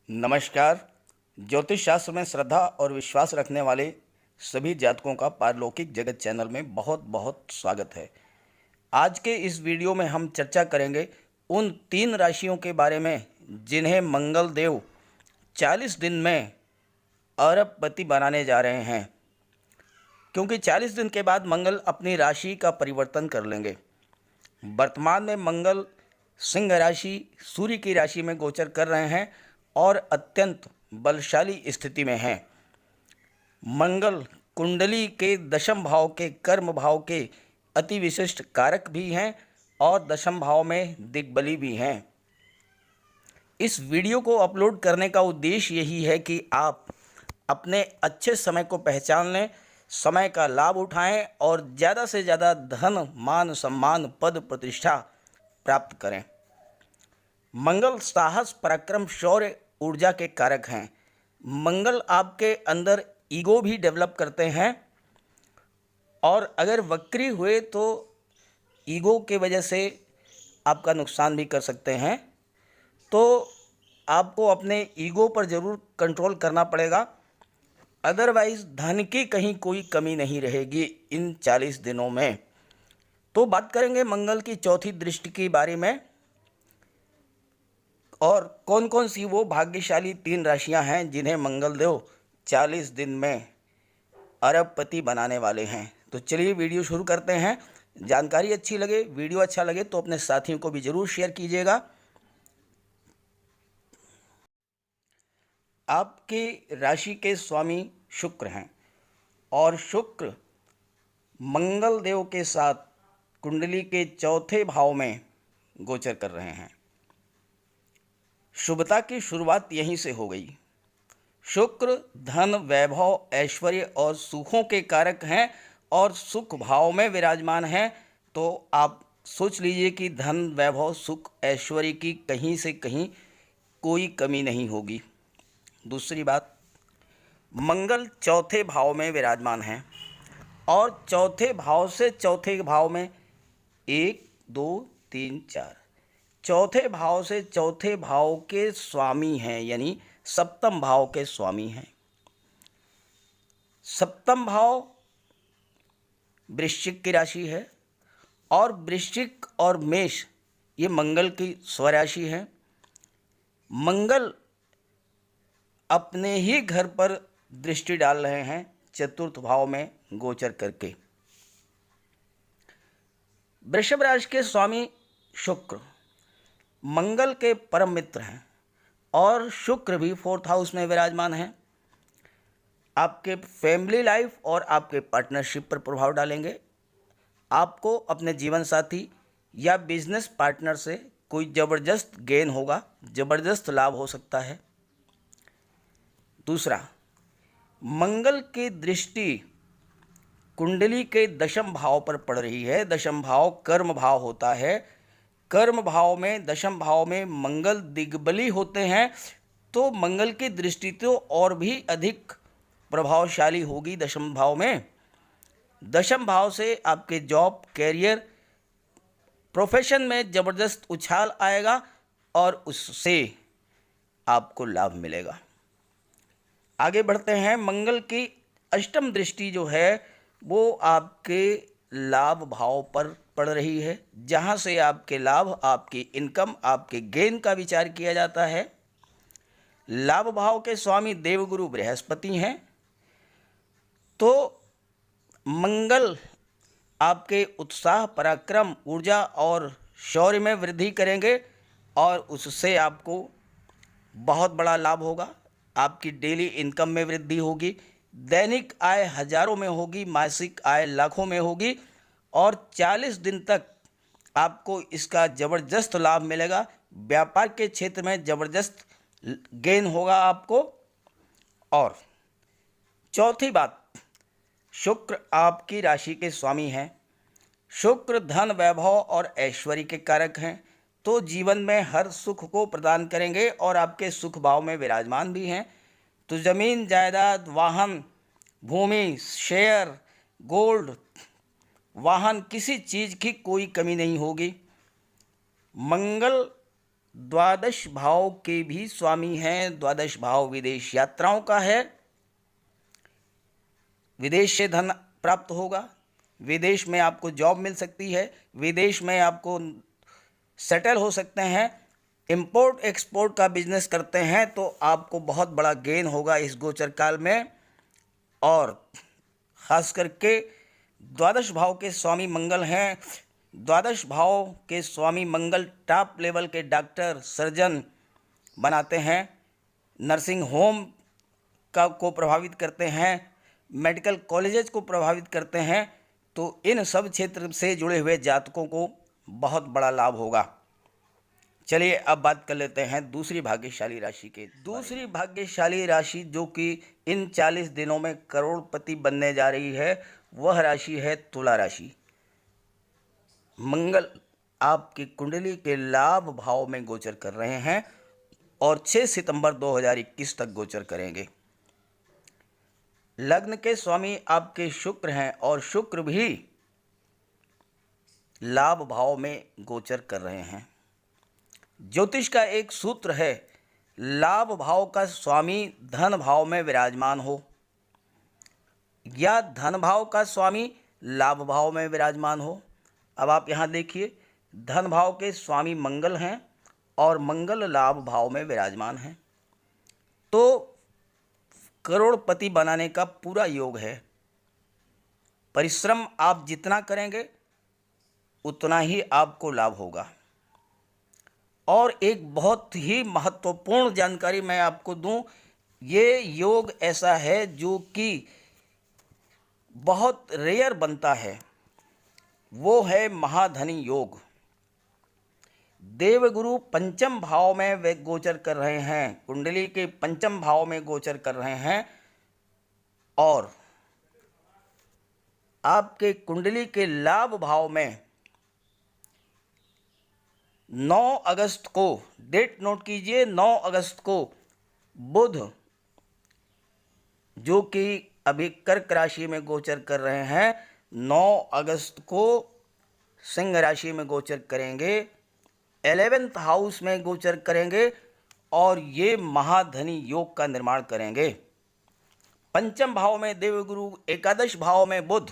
नमस्कार। ज्योतिष शास्त्र में श्रद्धा और विश्वास रखने वाले सभी जातकों का पारलौकिक जगत चैनल में बहुत बहुत स्वागत है। आज के इस वीडियो में हम चर्चा करेंगे उन 3 राशियों के बारे में जिन्हें मंगल देव 40 दिन में अरबपति बनाने जा रहे हैं, क्योंकि 40 दिन के बाद मंगल अपनी राशि का परिवर्तन कर लेंगे। वर्तमान में मंगल सिंह राशि सूर्य की राशि में गोचर कर रहे हैं और अत्यंत बलशाली स्थिति में हैं। मंगल कुंडली के दशम भाव के कर्म भाव के अति विशिष्ट कारक भी हैं और दशम भाव में दिग्बली भी हैं। इस वीडियो को अपलोड करने का उद्देश्य यही है कि आप अपने अच्छे समय को पहचान लें, समय का लाभ उठाएं और ज़्यादा से ज़्यादा धन, मान, सम्मान, पद, प्रतिष्ठा प्राप्त करें। मंगल साहस, पराक्रम, शौर्य, ऊर्जा के कारक हैं। मंगल आपके अंदर ईगो भी डेवलप करते हैं और अगर वक्री हुए तो ईगो के वजह से आपका नुकसान भी कर सकते हैं। तो आपको अपने ईगो पर ज़रूर कंट्रोल करना पड़ेगा, अदरवाइज़ धन की कहीं कोई कमी नहीं रहेगी इन 40 दिनों में। तो बात करेंगे मंगल की चौथी दृष्टि के बारे में और कौन कौन सी वो भाग्यशाली 3 राशियां हैं जिन्हें मंगल देव 40 दिन में अरबपति बनाने वाले हैं। तो चलिए वीडियो शुरू करते हैं। जानकारी अच्छी लगे, वीडियो अच्छा लगे तो अपने साथियों को भी ज़रूर शेयर कीजिएगा। आपकी राशि के स्वामी शुक्र हैं और शुक्र मंगल देव के साथ कुंडली के चौथे भाव में गोचर कर रहे हैं। शुभता की शुरुआत यहीं से हो गई। शुक्र धन, वैभव, ऐश्वर्य और सुखों के कारक हैं और सुख भाव में विराजमान हैं। तो आप सोच लीजिए कि धन, वैभव, सुख, ऐश्वर्य की कहीं से कहीं कोई कमी नहीं होगी। दूसरी बात, मंगल चौथे भाव में विराजमान हैं और चौथे भाव से चौथे भाव में 1, 2, 3, 4 चौथे भाव से चौथे भाव के स्वामी हैं, यानी सप्तम भाव के स्वामी हैं। सप्तम भाव वृश्चिक की राशि है और वृश्चिक और मेष ये मंगल की स्वराशि है। मंगल अपने ही घर पर दृष्टि डाल रहे हैं चतुर्थ भाव में गोचर करके। वृषभ राशि के स्वामी शुक्र मंगल के परम मित्र हैं और शुक्र भी 4th हाउस में विराजमान हैं। आपके फैमिली लाइफ और आपके पार्टनरशिप पर प्रभाव डालेंगे। आपको अपने जीवन साथी या बिजनेस पार्टनर से कोई ज़बरदस्त गेन होगा, ज़बरदस्त लाभ हो सकता है। दूसरा, मंगल की दृष्टि कुंडली के दशम भाव पर पड़ रही है। दशम भाव कर्म भाव होता है। कर्म भाव में, दशम भाव में मंगल दिग्बली होते हैं, तो मंगल की दृष्टि तो और भी अधिक प्रभावशाली होगी दशम भाव में। दशम भाव से आपके जॉब, कैरियर, प्रोफेशन में ज़बरदस्त उछाल आएगा और उससे आपको लाभ मिलेगा। आगे बढ़ते हैं। मंगल की अष्टम दृष्टि जो है वो आपके लाभ भाव पर पड़ रही है, जहाँ से आपके लाभ, आपकी इनकम, आपके गेन का विचार किया जाता है। लाभ भाव के स्वामी देवगुरु बृहस्पति हैं। तो मंगल आपके उत्साह, पराक्रम, ऊर्जा और शौर्य में वृद्धि करेंगे और उससे आपको बहुत बड़ा लाभ होगा। आपकी डेली इनकम में वृद्धि होगी, दैनिक आय हजारों में होगी, मासिक आय लाखों में होगी और 40 दिन तक आपको इसका ज़बरदस्त लाभ मिलेगा। व्यापार के क्षेत्र में ज़बरदस्त गेन होगा आपको। और चौथी बात, शुक्र आपकी राशि के स्वामी हैं। शुक्र धन, वैभव और ऐश्वर्य के कारक हैं, तो जीवन में हर सुख को प्रदान करेंगे और आपके सुख भाव में विराजमान भी हैं। तो ज़मीन, जायदाद, वाहन, भूमि, शेयर, गोल्ड, वाहन, किसी चीज़ की कोई कमी नहीं होगी। मंगल द्वादश भाव के भी स्वामी हैं। द्वादश भाव विदेश यात्राओं का है, विदेश से धन प्राप्त होगा, विदेश में आपको जॉब मिल सकती है, विदेश में आपको सेटल हो सकते हैं। इंपोर्ट एक्सपोर्ट का बिजनेस करते हैं तो आपको बहुत बड़ा गेन होगा इस गोचर काल में। और ख़ास करके द्वादश भाव के स्वामी मंगल हैं। द्वादश भाव के स्वामी मंगल टॉप लेवल के डॉक्टर, सर्जन बनाते हैं, नर्सिंग होम को प्रभावित करते हैं, मेडिकल कॉलेजेस को प्रभावित करते हैं। तो इन सब क्षेत्र से जुड़े हुए जातकों को बहुत बड़ा लाभ होगा। चलिए अब बात कर लेते हैं दूसरी भाग्यशाली राशि के। दूसरी भाग्यशाली राशि जो कि इन 40 दिनों में करोड़पति बनने जा रही है, वह राशि है तुला राशि। मंगल आपकी कुंडली के लाभ भाव में गोचर कर रहे हैं और 6 सितंबर 2021 तक गोचर करेंगे। लग्न के स्वामी आपके शुक्र हैं और शुक्र भी लाभ भाव में गोचर कर रहे हैं। ज्योतिष का एक सूत्र है, लाभ भाव का स्वामी धन भाव में विराजमान हो या धन भाव का स्वामी लाभ भाव में विराजमान हो। अब आप यहाँ देखिए, धन भाव के स्वामी मंगल हैं और मंगल लाभ भाव में विराजमान हैं, तो करोड़पति बनाने का पूरा योग है। परिश्रम आप जितना करेंगे उतना ही आपको लाभ होगा। और एक बहुत ही महत्वपूर्ण जानकारी मैं आपको दूं, ये योग ऐसा है जो कि बहुत रेयर बनता है, वो है महाधनी योग। देवगुरु पंचम भाव में वे गोचर कर रहे हैं, कुंडली के पंचम भाव में गोचर कर रहे हैं और आपके कुंडली के लाभ भाव में 9 अगस्त को, डेट नोट कीजिए, 9 अगस्त को बुध जो कि अभी कर्क राशि में गोचर कर रहे हैं, 9 अगस्त को सिंह राशि में गोचर करेंगे, 11th हाउस में गोचर करेंगे और ये महाधनी योग का निर्माण करेंगे। पंचम भाव में देवगुरु, एकादश भाव में बुध,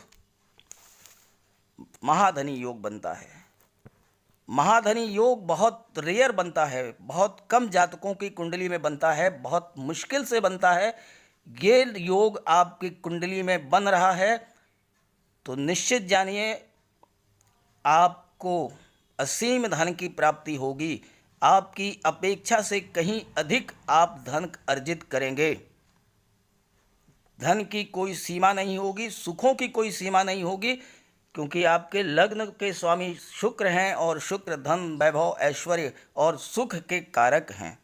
महाधनी योग बनता है। महाधनी योग बहुत रेयर बनता है, बहुत कम जातकों की कुंडली में बनता है, बहुत मुश्किल से बनता है। ये योग आपकी कुंडली में बन रहा है तो निश्चित जानिए आपको असीम धन की प्राप्ति होगी। आपकी अपेक्षा से कहीं अधिक आप धन अर्जित करेंगे। धन की कोई सीमा नहीं होगी, सुखों की कोई सीमा नहीं होगी, क्योंकि आपके लग्न के स्वामी शुक्र हैं और शुक्र धन, वैभव, ऐश्वर्य और सुख के कारक हैं।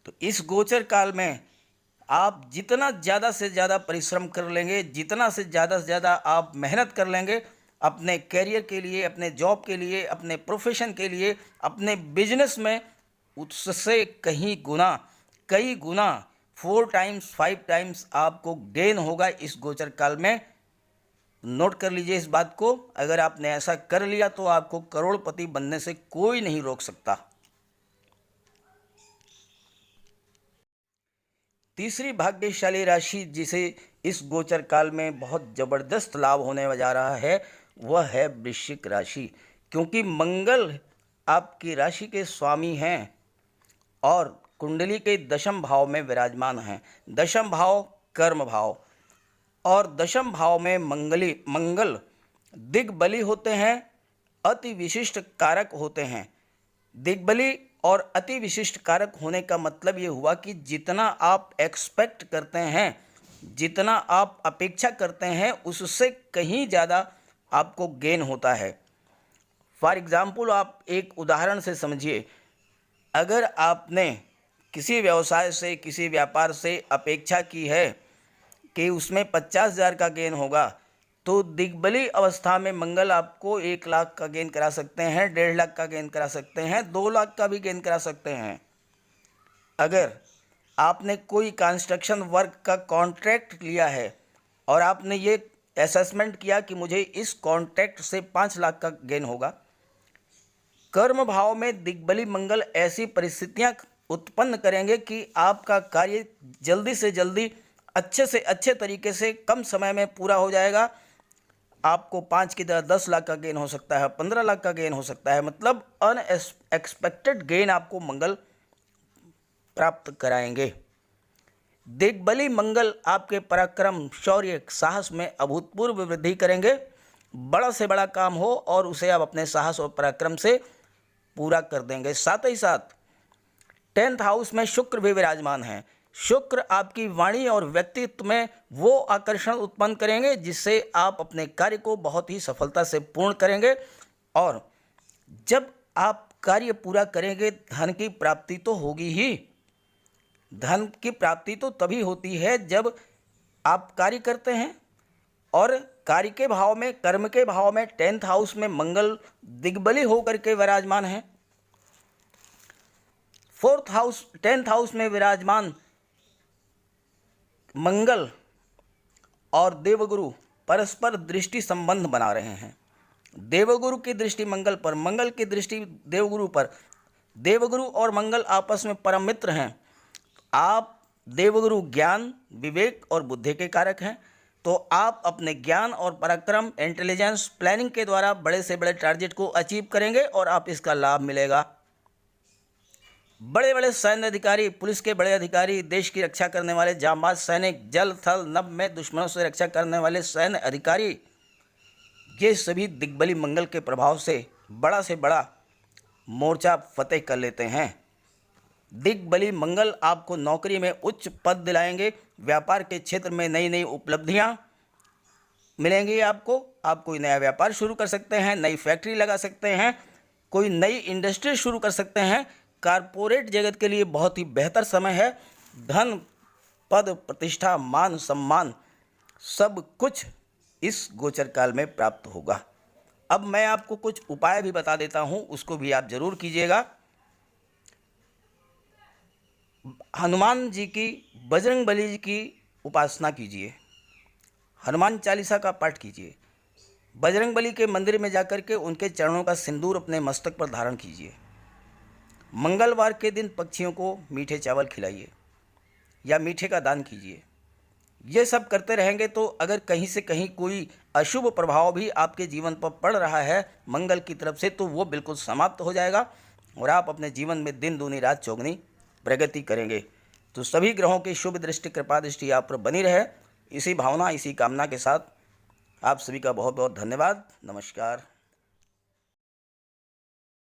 तो इस गोचर काल में आप जितना ज़्यादा से ज़्यादा परिश्रम कर लेंगे, जितना से ज़्यादा आप मेहनत कर लेंगे अपने कैरियर के लिए, अपने जॉब के लिए, अपने प्रोफेशन के लिए, अपने बिजनेस में, उससे कहीं गुना, कई गुना, 4 टाइम्स 5 टाइम्स आपको गेन होगा इस गोचर काल में। नोट कर लीजिए इस बात को। अगर आपने ऐसा कर लिया तो आपको करोड़पति बनने से कोई नहीं रोक सकता। तीसरी भाग्यशाली राशि जिसे इस गोचर काल में बहुत ज़बरदस्त लाभ होने जा रहा है, वह है वृश्चिक राशि। क्योंकि मंगल आपकी राशि के स्वामी हैं और कुंडली के दशम भाव में विराजमान हैं। दशम भाव कर्म भाव और दशम भाव में मंगल दिग्बली होते हैं, अति विशिष्ट कारक होते हैं। दिग्बली और अति विशिष्ट कारक होने का मतलब ये हुआ कि जितना आप एक्सपेक्ट करते हैं, जितना आप अपेक्षा करते हैं, उससे कहीं ज़्यादा आपको गेन होता है। फॉर एग्ज़ाम्पल, आप एक उदाहरण से समझिए। अगर आपने किसी व्यवसाय से, किसी व्यापार से अपेक्षा की है कि उसमें 50,000 का गेन होगा, तो दिग्बली अवस्था में मंगल आपको 1 लाख का गेन करा सकते हैं, 1.5 लाख का गेन करा सकते हैं, 2 लाख का भी गेन करा सकते हैं। अगर आपने कोई कंस्ट्रक्शन वर्क का कॉन्ट्रैक्ट लिया है और आपने ये असेसमेंट किया कि मुझे इस कॉन्ट्रैक्ट से 5 लाख का गेन होगा, कर्म भाव में दिग्बली मंगल ऐसी परिस्थितियां उत्पन्न करेंगे कि आपका कार्य जल्दी से जल्दी अच्छे से अच्छे तरीके से कम समय में पूरा हो जाएगा। आपको 5 की जगह 10 लाख का गेन हो सकता है, 15 लाख का गेन हो सकता है, मतलब अनएक्सपेक्टेड गेन आपको मंगल प्राप्त कराएंगे। दिग्बली मंगल आपके पराक्रम, शौर्य, साहस में अभूतपूर्व वृद्धि करेंगे। बड़ा से बड़ा काम हो और उसे आप अपने साहस और पराक्रम से पूरा कर देंगे। साथ ही साथ 10th हाउस में शुक्र भी विराजमान है। शुक्र आपकी वाणी और व्यक्तित्व में वो आकर्षण उत्पन्न करेंगे जिससे आप अपने कार्य को बहुत ही सफलता से पूर्ण करेंगे। और जब आप कार्य पूरा करेंगे धन की प्राप्ति तो होगी ही। धन की प्राप्ति तो तभी होती है जब आप कार्य करते हैं, और कार्य के भाव में, कर्म के भाव में 10th हाउस में मंगल दिग्बली होकर के विराजमान है। 4th हाउस, 10th हाउस में विराजमान मंगल और देवगुरु परस्पर दृष्टि संबंध बना रहे हैं। देवगुरु की दृष्टि मंगल पर, मंगल की दृष्टि देवगुरु पर। देवगुरु और मंगल आपस में परम मित्र हैं। आप देवगुरु ज्ञान, विवेक और बुद्धि के कारक हैं, तो आप अपने ज्ञान और पराक्रम, इंटेलिजेंस, प्लानिंग के द्वारा बड़े से बड़े टारगेट को अचीव करेंगे और आप इसका लाभ मिलेगा। बड़े बड़े सैन्य अधिकारी, पुलिस के बड़े अधिकारी, देश की रक्षा करने वाले जांबाज सैनिक, जल थल नभ में दुश्मनों से रक्षा करने वाले सैन्य अधिकारी, ये सभी दिग्बली मंगल के प्रभाव से बड़ा मोर्चा फतेह कर लेते हैं। दिग्बली मंगल आपको नौकरी में उच्च पद दिलाएंगे। व्यापार के क्षेत्र में नई नई उपलब्धियां मिलेंगी आपको। आप कोई नया व्यापार शुरू कर सकते हैं, नई फैक्ट्री लगा सकते हैं, कोई नई इंडस्ट्री शुरू कर सकते हैं। कारपोरेट जगत के लिए बहुत ही बेहतर समय है। धन, पद, प्रतिष्ठा, मान, सम्मान सब कुछ इस गोचर काल में प्राप्त होगा। अब मैं आपको कुछ उपाय भी बता देता हूँ, उसको भी आप जरूर कीजिएगा। हनुमान जी की, बजरंगबली जी की उपासना कीजिए, हनुमान चालीसा का पाठ कीजिए, बजरंगबली के मंदिर में जाकर के उनके चरणों का सिंदूर अपने मस्तक पर धारण कीजिए। मंगलवार के दिन पक्षियों को मीठे चावल खिलाइए या मीठे का दान कीजिए। ये सब करते रहेंगे तो अगर कहीं से कहीं कोई अशुभ प्रभाव भी आपके जीवन पर पड़ रहा है मंगल की तरफ से, तो वो बिल्कुल समाप्त हो जाएगा और आप अपने जीवन में दिन दूनी रात चौगनी प्रगति करेंगे। तो सभी ग्रहों की शुभ दृष्टि, कृपा दृष्टि आप पर बनी रहे, इसी भावना, इसी कामना के साथ आप सभी का बहुत बहुत धन्यवाद। नमस्कार।